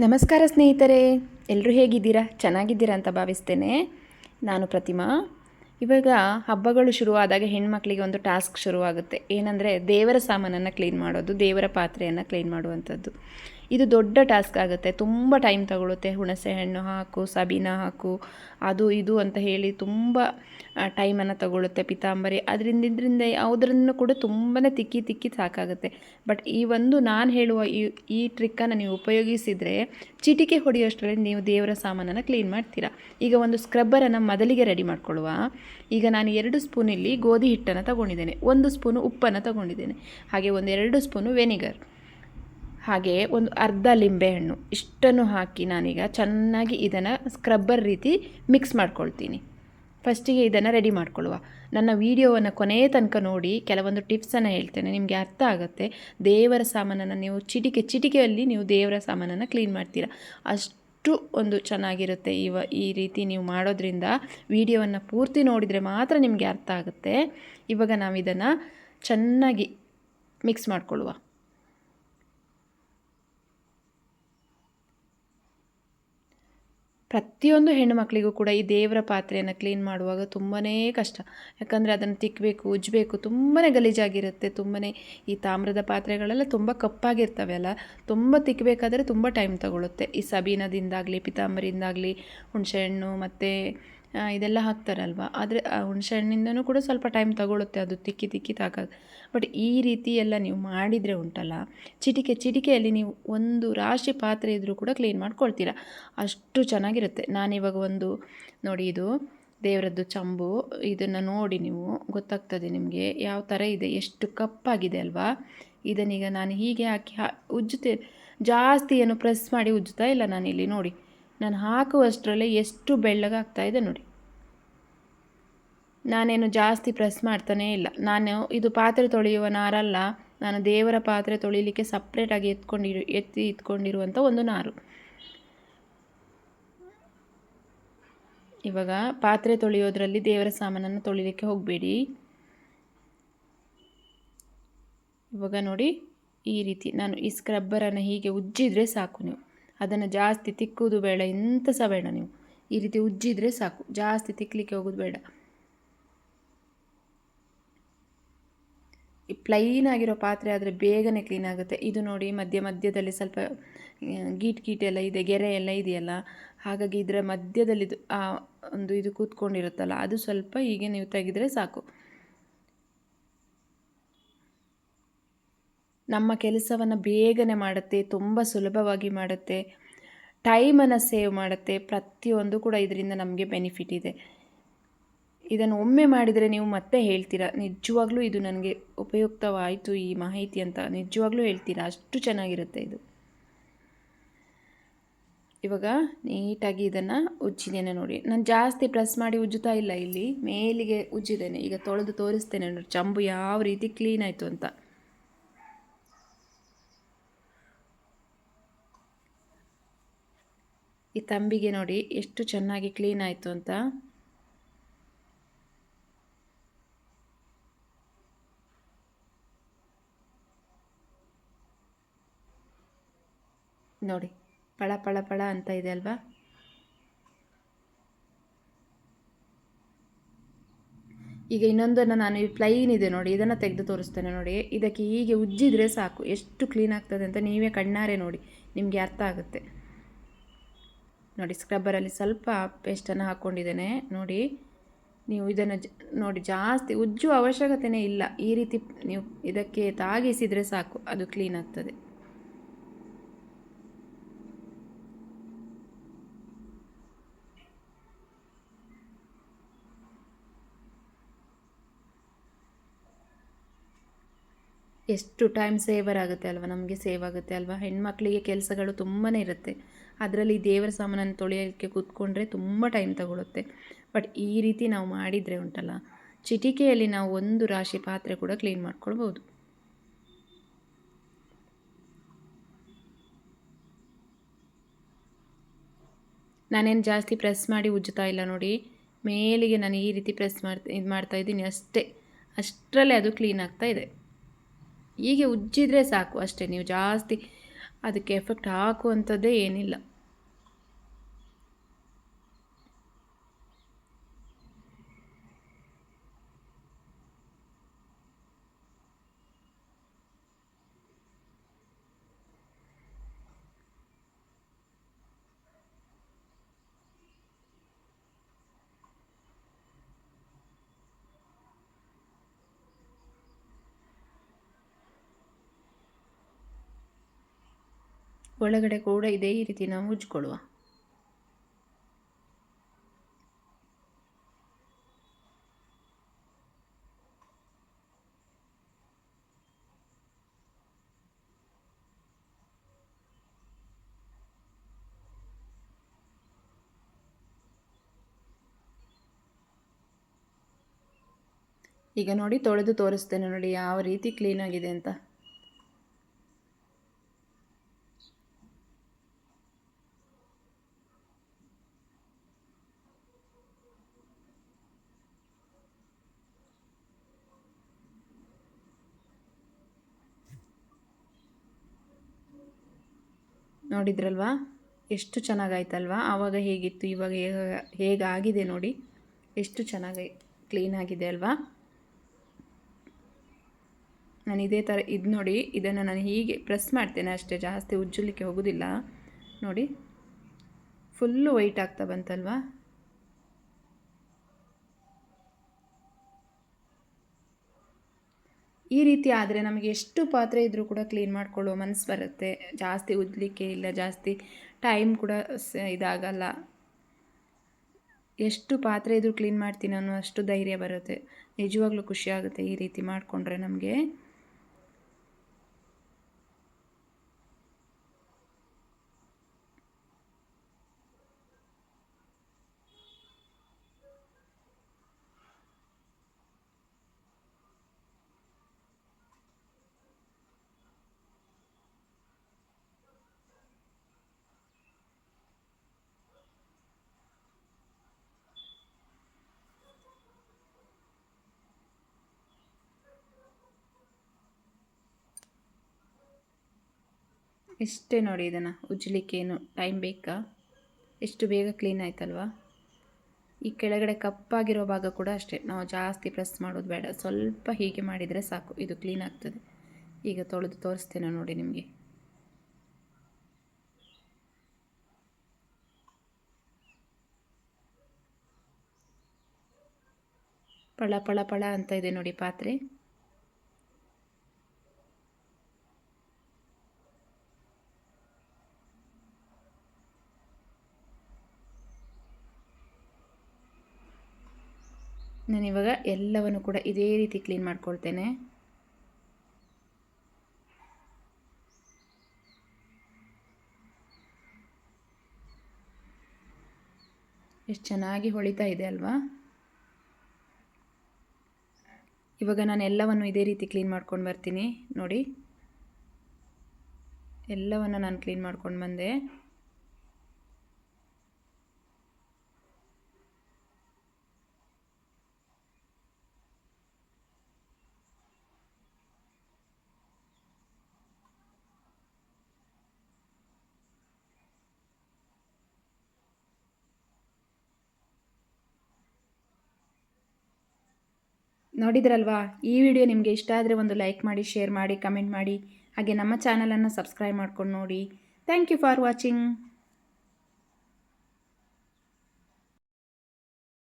ನಮಸ್ಕಾರ ಸ್ನೇಹಿತರೆ, ಎಲ್ಲರೂ ಹೇಗಿದ್ದೀರಾ? ಚೆನ್ನಾಗಿದ್ದೀರಾ ಅಂತ ಭಾವಿಸ್ತೇನೆ. ನಾನು ಪ್ರತಿಮಾ. ಇವಾಗ ಹಬ್ಬಗಳು ಶುರುವಾದಾಗ ಹೆಣ್ಮಕ್ಳಿಗೆ ಒಂದು ಟಾಸ್ಕ್ ಶುರುವಾಗುತ್ತೆ. ಏನಂದರೆ ದೇವರ ಸಾಮಾನನ್ನು ಕ್ಲೀನ್ ಮಾಡೋದು, ದೇವರ ಪಾತ್ರೆಯನ್ನು ಕ್ಲೀನ್ ಮಾಡುವಂಥದ್ದು. ಇದು ದೊಡ್ಡ ಟಾಸ್ಕ್ ಆಗುತ್ತೆ, ತುಂಬ ಟೈಮ್ ತಗೊಳುತ್ತೆ. ಹುಣಸೆ ಹಣ್ಣು ಹಾಕು, ಸಬೀನ ಹಾಕು, ಅದು ಇದು ಅಂತ ಹೇಳಿ ತುಂಬ ಟೈಮನ್ನು ತಗೊಳುತ್ತೆ. ಪಿತಾಂಬರಿ ಇದರಿಂದ ಯಾವುದರನ್ನು ಕೂಡ ತುಂಬಾ ತಿಕ್ಕಿ ಸಾಕಾಗುತ್ತೆ. ಬಟ್ ಈ ಒಂದು ನಾನು ಹೇಳುವ ಈ ಟ್ರಿಕ್ಕನ್ನು ನೀವು ಉಪಯೋಗಿಸಿದರೆ ಚಿಟಿಕೆ ಹೊಡೆಯೋಷ್ಟರಲ್ಲಿ ನೀವು ದೇವರ ಸಾಮಾನನ್ನು ಕ್ಲೀನ್ ಮಾಡ್ತೀರಾ. ಈಗ ಒಂದು ಸ್ಕ್ರಬ್ಬರನ್ನು ಮೊದಲಿಗೆ ರೆಡಿ ಮಾಡ್ಕೊಳ್ಳುವ. ಈಗ ನಾನು 2 ಸ್ಪೂನ್ ಇಲ್ಲಿ ಗೋಧಿ ಹಿಟ್ಟನ್ನು ತಗೊಂಡಿದ್ದೇನೆ, 1 ಸ್ಪೂನು ಉಪ್ಪನ್ನು ತಗೊಂಡಿದ್ದೇನೆ, ಹಾಗೆ 2 ಸ್ಪೂನು ವೆನಿಗರ್, ಹಾಗೆ ಒಂದು ಅರ್ಧ ಲಿಂಬೆಹಣ್ಣು, ಇಷ್ಟನ್ನು ಹಾಕಿ ನಾನೀಗ ಚೆನ್ನಾಗಿ ಇದನ್ನು ಸ್ಕ್ರಬ್ಬರ್ ರೀತಿ ಮಿಕ್ಸ್ ಮಾಡ್ಕೊಳ್ತೀನಿ. ಫಸ್ಟಿಗೆ ಇದನ್ನು ರೆಡಿ ಮಾಡ್ಕೊಳ್ಳುವ. ನನ್ನ ವಿಡಿಯೋವನ್ನು ಕೊನೆಯ ತನಕ ನೋಡಿ, ಕೆಲವೊಂದು ಟಿಪ್ಸನ್ನು ಹೇಳ್ತೇನೆ, ನಿಮಗೆ ಅರ್ಥ ಆಗುತ್ತೆ. ದೇವರ ಸಾಮಾನನ್ನು ನೀವು ಚಿಟಿಕೆಯಲ್ಲಿ ನೀವು ದೇವರ ಸಾಮಾನನ್ನು ಕ್ಲೀನ್ ಮಾಡ್ತೀರಾ, ಅಷ್ಟು ಒಂದು ಚೆನ್ನಾಗಿರುತ್ತೆ. ಈ ರೀತಿ ನೀವು ಮಾಡೋದ್ರಿಂದ ವಿಡಿಯೋವನ್ನು ಪೂರ್ತಿ ನೋಡಿದರೆ ಮಾತ್ರ ನಿಮಗೆ ಅರ್ಥ ಆಗುತ್ತೆ. ಇವಾಗ ನಾವು ಇದನ್ನು ಚೆನ್ನಾಗಿ ಮಿಕ್ಸ್ ಮಾಡ್ಕೊಳ್ಳುವ. ಪ್ರತಿಯೊಂದು ಹೆಣ್ಣುಮಕ್ಕಳಿಗೂ ಕೂಡ ಈ ದೇವರ ಪಾತ್ರೆಯನ್ನು ಕ್ಲೀನ್ ಮಾಡುವಾಗ ತುಂಬಾ ಕಷ್ಟ. ಯಾಕಂದರೆ ಅದನ್ನು ತಿಕ್ಕಬೇಕು, ಉಜ್ಜಬೇಕು, ತುಂಬಾ ಗಲೀಜಾಗಿರುತ್ತೆ. ಈ ತಾಮ್ರದ ಪಾತ್ರೆಗಳೆಲ್ಲ ತುಂಬ ಕಪ್ಪಾಗಿರ್ತವೆ ಅಲ್ಲ, ತುಂಬ ತಿಕ್ಕಬೇಕಾದ್ರೆ ತುಂಬ ಟೈಮ್ ತಗೊಳ್ಳುತ್ತೆ. ಈ ಸಬೀನದಿಂದಾಗಲಿ, ಪಿತಾಂಬರಿಯಿಂದಾಗಲಿ, ಹುಣಸೆಹಣ್ಣು ಮತ್ತು ಇದೆಲ್ಲ ಹಾಕ್ತಾರಲ್ವ, ಆದರೆ ಹುಣಸೆಹಣ್ಣಿಂದನೂ ಕೂಡ ಸ್ವಲ್ಪ ಟೈಮ್ ತಗೊಳ್ಳುತ್ತೆ ಅದು ತಿಕ್ಕಿ ತಾಕೋದು. ಬಟ್ ಈ ರೀತಿ ಎಲ್ಲ ನೀವು ಮಾಡಿದರೆ ಉಂಟಲ್ಲ, ಚಿಟಿಕೆಯಲ್ಲಿ ನೀವು ಒಂದು ರಾಶಿ ಪಾತ್ರೆ ಇದ್ದರೂ ಕೂಡ ಕ್ಲೀನ್ ಮಾಡ್ಕೊಳ್ತೀರಾ, ಅಷ್ಟು ಚೆನ್ನಾಗಿರುತ್ತೆ. ನಾನಿವಾಗ ನೋಡಿ, ಇದು ದೇವರದ್ದು ಚಂಬು, ಇದನ್ನು ನೋಡಿ ನೀವು ಗೊತ್ತಾಗ್ತದೆ ನಿಮಗೆ ಯಾವ ಥರ ಇದೆ, ಎಷ್ಟು ಕಪ್ಪಾಗಿದೆ ಅಲ್ವಾ. ಇದನ್ನೀಗ ನಾನು ಹೀಗೆ ಹಾಕಿ ಉಜ್ಜುತ್ತೆ. ಜಾಸ್ತಿ ಏನು ಪ್ರೆಸ್ ಮಾಡಿ ಉಜ್ಜುತ್ತಾ ಇಲ್ಲ ನಾನಿಲ್ಲಿ. ನೋಡಿ, ನಾನು ಹಾಕುವಷ್ಟರಲ್ಲೇ ಎಷ್ಟು ಬೆಳ್ಳಗಾಗ್ತಾ ಇದೆ ನೋಡಿ. ನಾನೇನು ಜಾಸ್ತಿ ಪ್ರೆಸ್ ಮಾಡ್ತಾನೇ ಇಲ್ಲ. ಇದು ಪಾತ್ರೆ ತೊಳೆಯುವ ನಾರಲ್ಲ, ನಾನು ದೇವರ ಪಾತ್ರೆ ತೊಳಿಲಿಕ್ಕೆ ಸಪ್ರೇಟಾಗಿ ಎತ್ಕೊಂಡಿರುವಂಥ ಒಂದು ನಾರು. ಇವಾಗ ಪಾತ್ರೆ ತೊಳೆಯೋದ್ರಲ್ಲಿ ದೇವರ ಸಾಮಾನನ್ನು ತೊಳಿಲಿಕ್ಕೆ ಹೋಗಬೇಡಿ. ಇವಾಗ ನೋಡಿ, ಈ ರೀತಿ ನಾನು ಈ ಸ್ಕ್ರಬ್ಬರನ್ನು ಹೀಗೆ ಉಜ್ಜಿದರೆ ಸಾಕು. ನೀವು ಅದನ್ನು ಜಾಸ್ತಿ ತಿಕ್ಕುವುದು ಬೇಡ, ಎಂತ ಸಹ ಬೇಡ. ನೀವು ಈ ರೀತಿ ಉಜ್ಜಿದರೆ ಸಾಕು, ಜಾಸ್ತಿ ತಿಕ್ಕಲಿಕ್ಕೆ ಹೋಗೋದು ಬೇಡ. ಈ ಪ್ಲೈನ್ ಆಗಿರೋ ಪಾತ್ರೆ ಆದರೆ ಬೇಗನೆ ಕ್ಲೀನ್ ಆಗುತ್ತೆ. ಇದು ನೋಡಿ, ಮಧ್ಯದಲ್ಲಿ ಸ್ವಲ್ಪ ಗೀಟೆಲ್ಲ ಇದೆ, ಗೆರೆ ಎಲ್ಲ ಇದೆಯಲ್ಲ, ಹಾಗಾಗಿ ಇದರ ಮಧ್ಯದಲ್ಲಿ ಇದು ಕೂತ್ಕೊಂಡಿರುತ್ತಲ್ಲ, ಅದು ಸ್ವಲ್ಪ ಹೀಗೆ ನೀವು ತೆಗೆದರೆ ಸಾಕು. ನಮ್ಮ ಕೆಲಸವನ್ನು ಬೇಗನೆ ಮಾಡುತ್ತೆ, ತುಂಬ ಸುಲಭವಾಗಿ ಮಾಡುತ್ತೆ, ಟೈಮನ್ನು ಸೇವ್ ಮಾಡುತ್ತೆ. ಪ್ರತಿಯೊಂದು ಕೂಡ ಇದರಿಂದ ನಮಗೆ ಬೆನಿಫಿಟ್ ಇದೆ. ಇದನ್ನು ಒಮ್ಮೆ ಮಾಡಿದರೆ ನೀವು ಮತ್ತೆ ಹೇಳ್ತೀರಾ, ನಿಜವಾಗ್ಲೂ ಇದು ನನಗೆ ಉಪಯುಕ್ತವಾಯಿತು ಈ ಮಾಹಿತಿ ಅಂತ ನಿಜವಾಗ್ಲೂ ಹೇಳ್ತೀರಾ, ಅಷ್ಟು ಚೆನ್ನಾಗಿರುತ್ತೆ ಇದು. ಇವಾಗ ನೀಟಾಗಿ ಇದನ್ನು ಉಜ್ಜಿದ್ದೇನೆ ನೋಡಿ. ನಾನು ಜಾಸ್ತಿ ಪ್ರೆಸ್ ಮಾಡಿ ಉಜ್ಜುತ್ತಾ ಇಲ್ಲ, ಇಲ್ಲಿ ಮೇಲಿಗೆ ಉಜ್ಜಿದ್ದೇನೆ. ಈಗ ತೊಳೆದು ತೋರಿಸ್ತೇನೆ ನೋಡಿ ಚಂಬು ಯಾವ ರೀತಿ ಕ್ಲೀನ್ ಆಯಿತು ಅಂತ. ಈ ತಂಬಿಗೆ ನೋಡಿ ಎಷ್ಟು ಚೆನ್ನಾಗಿ ಕ್ಲೀನ್ ಆಯಿತು ಅಂತ. ನೋಡಿ, ಪಳ ಪಳ ಪಳ ಅಂತ ಇದೆ ಅಲ್ವಾ. ಈಗ ಇನ್ನೊಂದನ್ನು ನಾನು ಪ್ಲೈನ್ ಇದೆ ನೋಡಿ, ಇದನ್ನು ತೆಗೆದು ತೋರಿಸ್ತೇನೆ ನೋಡಿ. ಇದಕ್ಕೆ ಹೀಗೆ ಉಜ್ಜಿದರೆ ಸಾಕು, ಎಷ್ಟು ಕ್ಲೀನ್ ಆಗ್ತದೆ ಅಂತ ನೀವೇ ಕಣ್ಣಾರೆ ನೋಡಿ, ನಿಮಗೆ ಅರ್ಥ ಆಗುತ್ತೆ. ನೋಡಿ, ಸ್ಕ್ರಬ್ಬರಲ್ಲಿ ಸ್ವಲ್ಪ ಪೇಸ್ಟನ್ನು ಹಾಕ್ಕೊಂಡಿದ್ದೇನೆ ನೋಡಿ. ನೀವು ಇದನ್ನು ನೋಡಿ, ಜಾಸ್ತಿ ಉಜ್ಜುವ ಅವಶ್ಯಕತೆಯೇ ಇಲ್ಲ. ಈ ರೀತಿ ನೀವು ಇದಕ್ಕೆ ತಾಗಿಸಿದರೆ ಸಾಕು, ಅದು ಕ್ಲೀನ್ ಆಗ್ತದೆ. ಎಷ್ಟು ಟೈಮ್ ಸೇವರ್ ಆಗುತ್ತೆ ಅಲ್ವಾ, ನಮಗೆ ಸೇವ್ ಆಗುತ್ತೆ ಅಲ್ವಾ. ಹೆಣ್ಮಕ್ಳಿಗೆ ಕೆಲಸಗಳು ತುಂಬಾ ಇರುತ್ತೆ, ಅದರಲ್ಲಿ ದೇವರ ಸಾಮಾನನ್ನು ತೊಳೆಯೋಕ್ಕೆ ಕೂತ್ಕೊಂಡ್ರೆ ತುಂಬ ಟೈಮ್ ತಗೊಳುತ್ತೆ. ಬಟ್ ಈ ರೀತಿ ನಾವು ಮಾಡಿದರೆ ಉಂಟಲ್ಲ, ಚಿಟಿಕೆಯಲ್ಲಿ ನಾವು ಒಂದು ರಾಶಿ ಪಾತ್ರೆ ಕೂಡ ಕ್ಲೀನ್ ಮಾಡ್ಕೊಳ್ಬೋದು. ನಾನೇನು ಜಾಸ್ತಿ ಪ್ರೆಸ್ ಮಾಡಿ ಉಜ್ಜುತ್ತಾ ಇಲ್ಲ ನೋಡಿ, ಮೇಲಿಗೆ ನಾನು ಈ ರೀತಿ ಪ್ರೆಸ್ ಮಾಡ್ತಾ ಇದ್ದೀನಿ ಅಷ್ಟೇ, ಅಷ್ಟರಲ್ಲೇ ಅದು ಕ್ಲೀನ್ ಆಗ್ತಾ ಇದೆ. ಹೀಗೆ ಉಜ್ಜಿದರೆ ಸಾಕು ಅಷ್ಟೇ. ನೀವು ಜಾಸ್ತಿ ಅದಕ್ಕೆ ಎಫೆಕ್ಟ್ ಹಾಕುವಂಥದ್ದೇ ಏನಿಲ್ಲ. ಒಳಗಡೆ ಕೂಡ ಇದೇ ರೀತಿ ನಾವು ಉಜ್ಕೊಳ್ಳುವ. ಈಗ ನೋಡಿ ತೊಳೆದು ತೋರಿಸ್ತೇನೆ ನೋಡಿ ಯಾವ ರೀತಿ ಕ್ಲೀನಾಗಿದೆ ಅಂತ. ನೋಡಿದ್ರಲ್ವಾ ಎಷ್ಟು ಚೆನ್ನಾಗಾಯ್ತಲ್ವಾ? ಆವಾಗ ಹೇಗಿತ್ತು, ಇವಾಗ ಹೇಗಾಗಿದೆ ನೋಡಿ, ಎಷ್ಟು ಚೆನ್ನಾಗಿ ಕ್ಲೀನಾಗಿದೆ ಅಲ್ವಾ? ನಾನು ಇದೇ ಥರ ಇದು ನೋಡಿ, ಇದನ್ನು ನಾನು ಹೀಗೆ ಪ್ರೆಸ್ ಮಾಡ್ತೇನೆ ಅಷ್ಟೇ, ಜಾಸ್ತಿ ಉಜ್ಜಲಿಕ್ಕೆ ಹೋಗೋದಿಲ್ಲ. ನೋಡಿ ಫುಲ್ಲು ವೈಟ್ ಆಗ್ತಾ ಬಂತಲ್ವಾ? ಈ ರೀತಿ ಆದರೆ ನಮಗೆ ಎಷ್ಟು ಪಾತ್ರೆ ಇದ್ದರೂ ಕೂಡ ಕ್ಲೀನ್ ಮಾಡಿಕೊಳ್ಳುವ ಮನಸ್ಸು ಬರುತ್ತೆ. ಜಾಸ್ತಿ ಉಜ್ಜಲಿಕ್ಕೆ ಇಲ್ಲ, ಜಾಸ್ತಿ ಟೈಮ್ ಕೂಡ ಇದಾಗಲ್ಲ. ಎಷ್ಟು ಪಾತ್ರೆ ಇದ್ದರೂ ಕ್ಲೀನ್ ಮಾಡ್ತೀನಿ ಅನ್ನೋ ಅಷ್ಟು ಧೈರ್ಯ ಬರುತ್ತೆ. ನಿಜವಾಗ್ಲೂ ಖುಷಿ ಆಗುತ್ತೆ ಈ ರೀತಿ ಮಾಡಿಕೊಂಡ್ರೆ ನಮಗೆ. ಇಷ್ಟೇ ನೋಡಿ, ಇದನ್ನು ಉಜ್ಜಲಿಕ್ಕೇನು ಟೈಮ್ ಬೇಕಾ? ಎಷ್ಟು ಬೇಗ ಕ್ಲೀನ್ ಆಯ್ತಲ್ವಾ? ಈ ಕೆಳಗಡೆ ಕಪ್ಪಾಗಿರೋ ಭಾಗ ಕೂಡ ಅಷ್ಟೇ, ನಾವು ಜಾಸ್ತಿ ಪ್ರೆಸ್ ಮಾಡೋದು ಬೇಡ, ಸ್ವಲ್ಪ ಹೀಗೆ ಮಾಡಿದರೆ ಸಾಕು, ಇದು ಕ್ಲೀನ್ ಆಗ್ತದೆ. ಈಗ ತೊಳೆದು ತೋರಿಸ್ತೇನೆ ನೋಡಿ ನಿಮಗೆ. ಪಳ ಪಳ ಪಳ ಅಂತ ಇದೆ ನೋಡಿ ಪಾತ್ರೆ. ನಾನಿವಾಗ ಎಲ್ಲವನ್ನು ಕೂಡ ಇದೇ ರೀತಿ ಕ್ಲೀನ್ ಮಾಡ್ಕೊಳ್ತೇನೆ. ಎಷ್ಟು ಚೆನ್ನಾಗಿ ಹೊಳಿತಾ ಇದೆ ಅಲ್ವಾ? ಇವಾಗ ನಾನು ಎಲ್ಲವನ್ನು ಇದೇ ರೀತಿ ಕ್ಲೀನ್ ಮಾಡ್ಕೊಂಡು ಬರ್ತೀನಿ ನೋಡಿ. ಎಲ್ಲವನ್ನು ನಾನು ಕ್ಲೀನ್ ಮಾಡ್ಕೊಂಡು ಬಂದೆ. ನೋಡಿದ್ರಲ್ವಾ? ಈ ವಿಡಿಯೋ ನಿಮಗೆ ಇಷ್ಟ ಆದರೆ ಒಂದು ಲೈಕ್ ಮಾಡಿ, ಶೇರ್ ಮಾಡಿ, ಕಮೆಂಟ್ ಮಾಡಿ, ಹಾಗೆ ನಮ್ಮ ಚಾನಲನ್ನು ಸಬ್ಸ್ಕ್ರೈಬ್ ಮಾಡ್ಕೊಂಡು ನೋಡಿ. Thank you for watching.